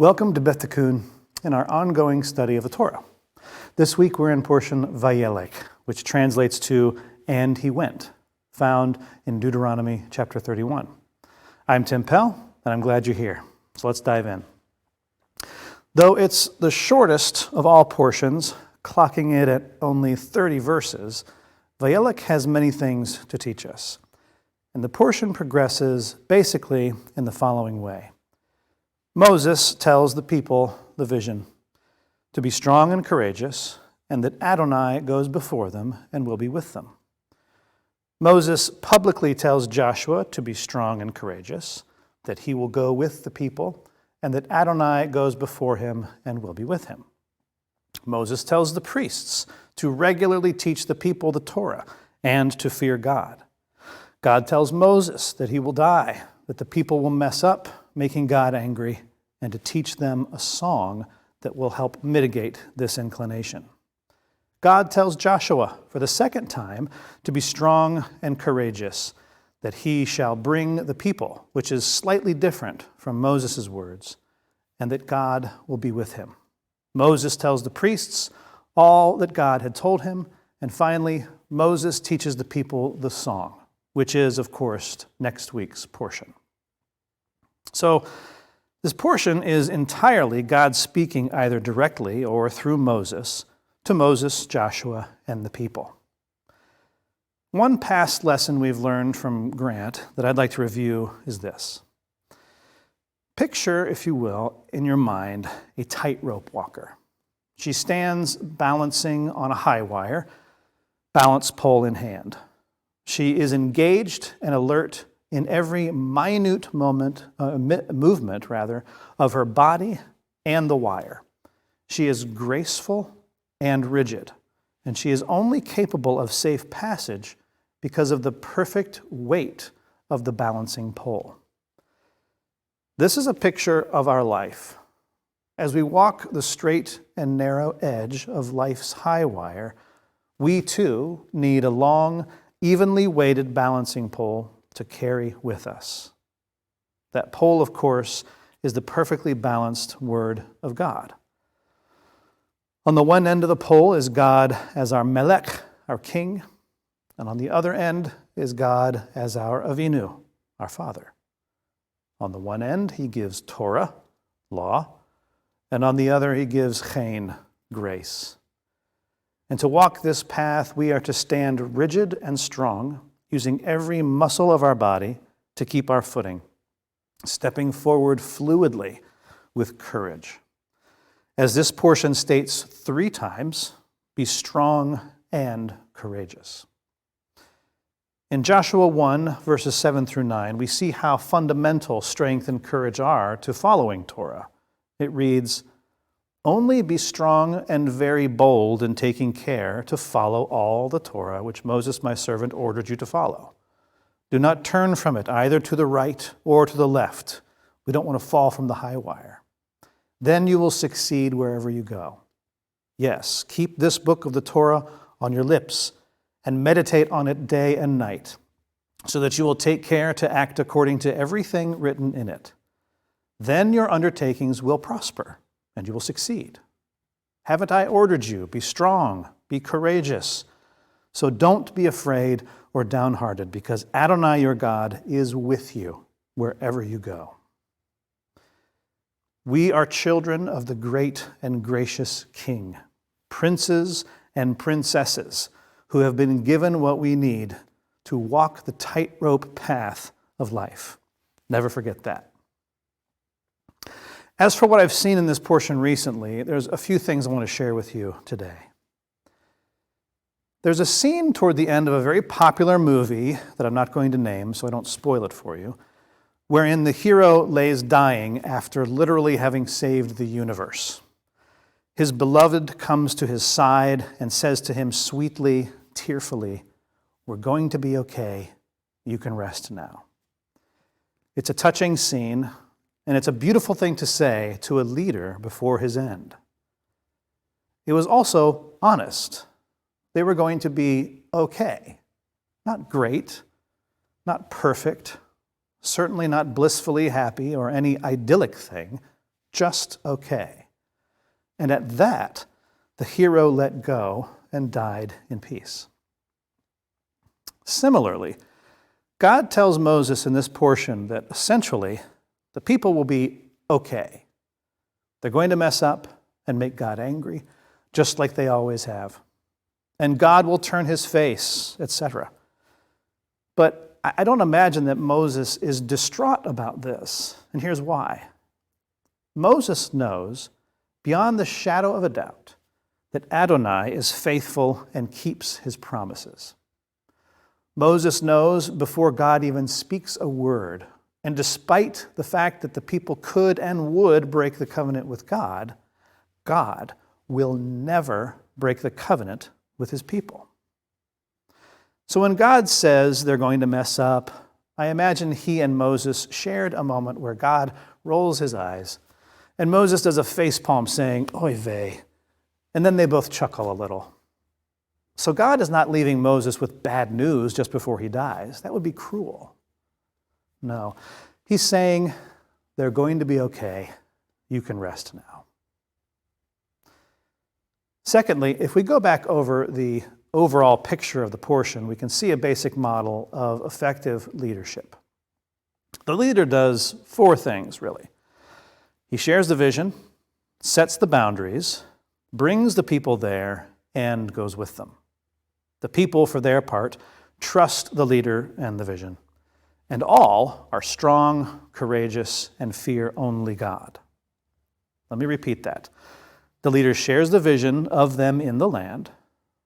Welcome to Beth Tikkun in our ongoing study of the Torah. This week we're in portion Vayelech, which translates to "and he went," found in Deuteronomy chapter 31. I'm Tim Pell, and I'm glad you're here. So let's dive in. Though it's the shortest of all portions, clocking it at only 30 verses, Vayelech has many things to teach us. And the portion progresses basically in the following way. Moses tells the people the vision, to be strong and courageous, and that Adonai goes before them and will be with them. Moses publicly tells Joshua to be strong and courageous, that he will go with the people, and that Adonai goes before him and will be with him. Moses tells the priests to regularly teach the people the Torah and to fear God. God tells Moses that he will die, that the people will mess up, making God angry, and to teach them a song that will help mitigate this inclination. God tells Joshua for the second time to be strong and courageous, that he shall bring the people, which is slightly different from Moses' words, and that God will be with him. Moses tells the priests all that God had told him, and finally, Moses teaches the people the song, which is, of course, next week's portion. So, this portion is entirely God speaking either directly or through Moses to Moses, Joshua, and the people. One past lesson we've learned from Grant that I'd like to review is this. Picture, if you will, in your mind, a tightrope walker. She stands balancing on a high wire, balance pole in hand. She is engaged and alert in every minute movement of her body and the wire. She is graceful and rigid, and she is only capable of safe passage because of the perfect weight of the balancing pole. This is a picture of our life. As we walk the straight and narrow edge of life's high wire, we too need a long, evenly weighted balancing pole to carry with us. That pole, of course, is the perfectly balanced Word of God. On the one end of the pole is God as our Melech, our King, and on the other end is God as our Avinu, our Father. On the one end, he gives Torah, law, and on the other, he gives Chen, grace. And to walk this path, we are to stand rigid and strong, using every muscle of our body to keep our footing, stepping forward fluidly with courage. As this portion states 3 times, be strong and courageous. In Joshua 1, verses 7 through 9, we see how fundamental strength and courage are to following Torah. It reads, "Only be strong and very bold in taking care to follow all the Torah which Moses my servant ordered you to follow. Do not turn from it either to the right or to the left." We don't want to fall from the high wire. "Then you will succeed wherever you go. Yes, keep this book of the Torah on your lips and meditate on it day and night, so that you will take care to act according to everything written in it. Then your undertakings will prosper, and you will succeed. Haven't I ordered you? Be strong, be courageous. So don't be afraid or downhearted, because Adonai your God is with you wherever you go." We are children of the great and gracious King, princes and princesses who have been given what we need to walk the tightrope path of life. Never forget that. As for what I've seen in this portion recently, there's a few things I want to share with you today. There's a scene toward the end of a very popular movie that I'm not going to name, so I don't spoil it for you, wherein the hero lays dying after literally having saved the universe. His beloved comes to his side and says to him sweetly, tearfully, "We're going to be okay. You can rest now." It's a touching scene, and it's a beautiful thing to say to a leader before his end. It was also honest. They were going to be okay. Not great, not perfect, certainly not blissfully happy or any idyllic thing, just okay. And at that, the hero let go and died in peace. Similarly, God tells Moses in this portion that essentially the people will be okay. They're going to mess up and make God angry, just like they always have. And God will turn his face, etc. But I don't imagine that Moses is distraught about this. And here's why. Moses knows, beyond the shadow of a doubt, that Adonai is faithful and keeps his promises. Moses knows before God even speaks a word, and despite the fact that the people could and would break the covenant with God, God will never break the covenant with his people. So when God says they're going to mess up, I imagine he and Moses shared a moment where God rolls his eyes, and Moses does a facepalm saying, "Oy vey," and then they both chuckle a little. So God is not leaving Moses with bad news just before he dies. That would be cruel. No, he's saying, they're going to be okay. You can rest now. Secondly, if we go back over the overall picture of the portion, we can see a basic model of effective leadership. The leader does 4 things, really. He shares the vision, sets the boundaries, brings the people there, and goes with them. The people, for their part, trust the leader and the vision. And all are strong, courageous, and fear only God. Let me repeat that. The leader shares the vision of them in the land,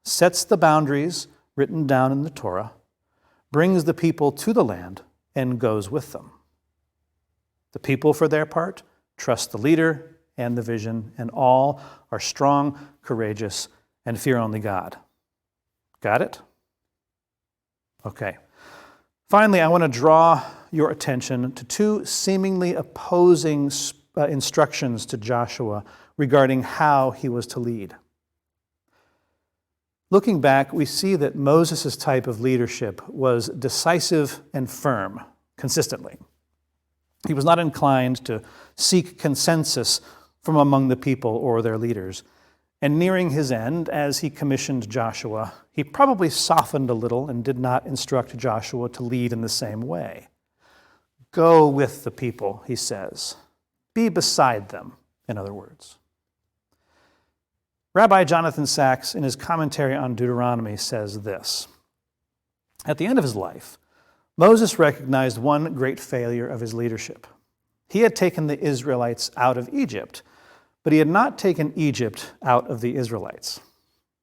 sets the boundaries written down in the Torah, brings the people to the land, and goes with them. The people, for their part, trust the leader and the vision, and all are strong, courageous, and fear only God. Got it? Okay. Finally, I want to draw your attention to 2 seemingly opposing instructions to Joshua regarding how he was to lead. Looking back, we see that Moses' type of leadership was decisive and firm, consistently. He was not inclined to seek consensus from among the people or their leaders. And nearing his end, as he commissioned Joshua, he probably softened a little and did not instruct Joshua to lead in the same way. Go with the people, he says. Be beside them, in other words. Rabbi Jonathan Sacks, in his commentary on Deuteronomy, says this. At the end of his life, Moses recognized one great failure of his leadership. He had taken the Israelites out of Egypt, but he had not taken Egypt out of the Israelites.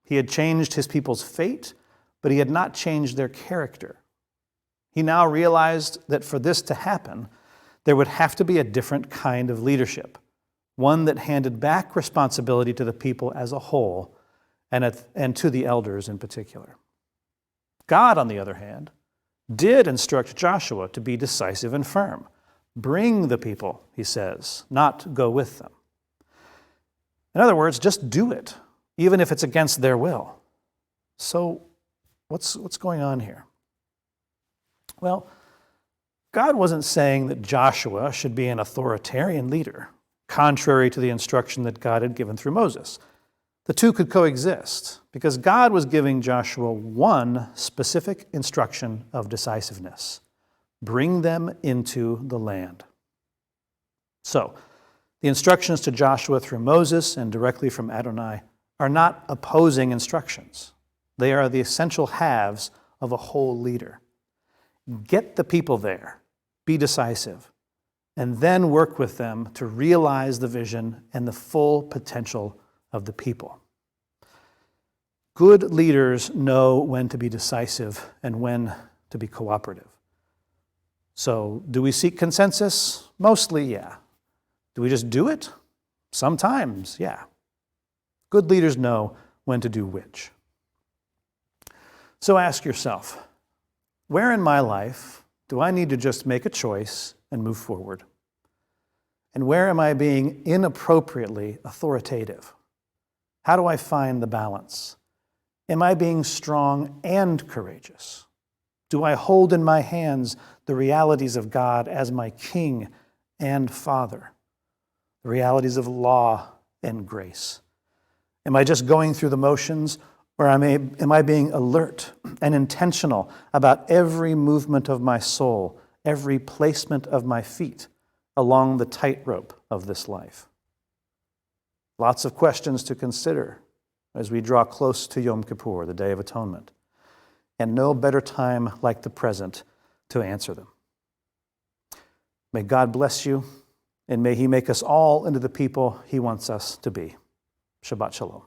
He had changed his people's fate, but he had not changed their character. He now realized that for this to happen, there would have to be a different kind of leadership, one that handed back responsibility to the people as a whole and to the elders in particular. God, on the other hand, did instruct Joshua to be decisive and firm. Bring the people, he says, not go with them. In other words, just do it, even if it's against their will. So what's going on here? Well, God wasn't saying that Joshua should be an authoritarian leader, contrary to the instruction that God had given through Moses. The two could coexist, because God was giving Joshua one specific instruction of decisiveness: bring them into the land. So, the instructions to Joshua through Moses and directly from Adonai are not opposing instructions. They are the essential halves of a whole leader. Get the people there, be decisive, and then work with them to realize the vision and the full potential of the people. Good leaders know when to be decisive and when to be cooperative. So, do we seek consensus? Mostly, yeah. Do we just do it? Sometimes, yeah. Good leaders know when to do which. So ask yourself, where in my life do I need to just make a choice and move forward? And where am I being inappropriately authoritative? How do I find the balance? Am I being strong and courageous? Do I hold in my hands the realities of God as my King and Father? the realities of law and grace? Am I just going through the motions, or am I being alert and intentional about every movement of my soul, every placement of my feet along the tightrope of this life? Lots of questions to consider as we draw close to Yom Kippur, the Day of Atonement, and no better time like the present to answer them. May God bless you, and may He make us all into the people He wants us to be. Shabbat Shalom.